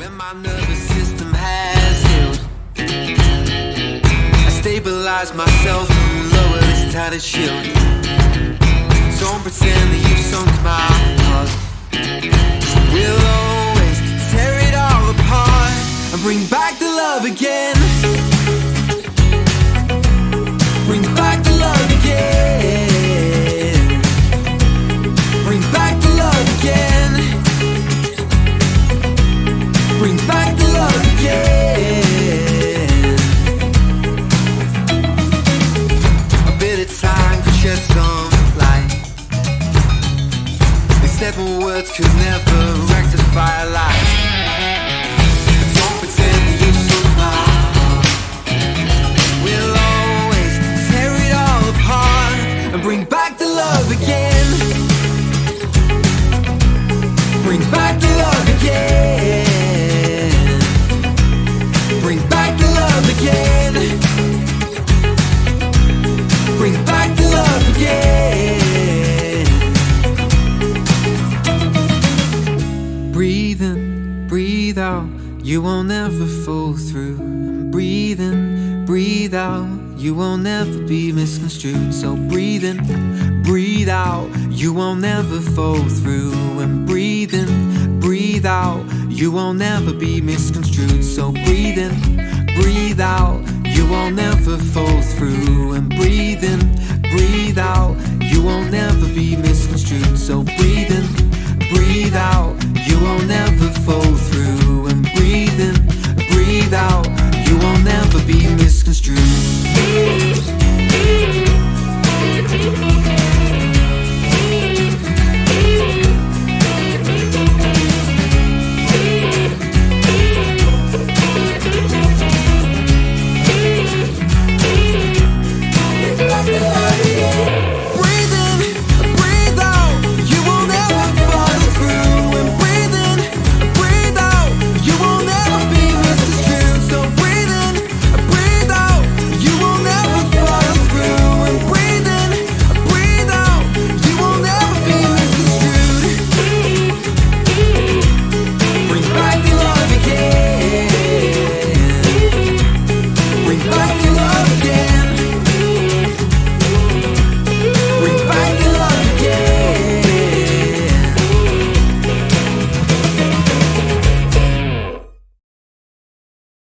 When my nervous system has healed, I stabilize myself and lower this tattered shield. Don't pretend that you've sunk my heart. We'll always tear it all apart and bring back the love again. Bring back the love again. Bring back the love again. Bring back the love again. A bit of time could shed some light. They said more words could never rectify a lie. Don't pretend that you took my heart. We'll always tear it all apart and bring back the love again. Bring back the love again. Bring back the love again. Bring back the love again. Breathe in, breathe out, you won't ever fall through. And breathe in, breathe out, you won't ever be misconstrued. So breathe in, breathe out, you won't ever fall through. And breathe in, breathe out, you won't ever be misconstrued. So breathe in, breathe out, you won't ever fall through. And breathe in, breathe out, you won't ever be misconstrued. So breathe in, breathe out, you won't ever fall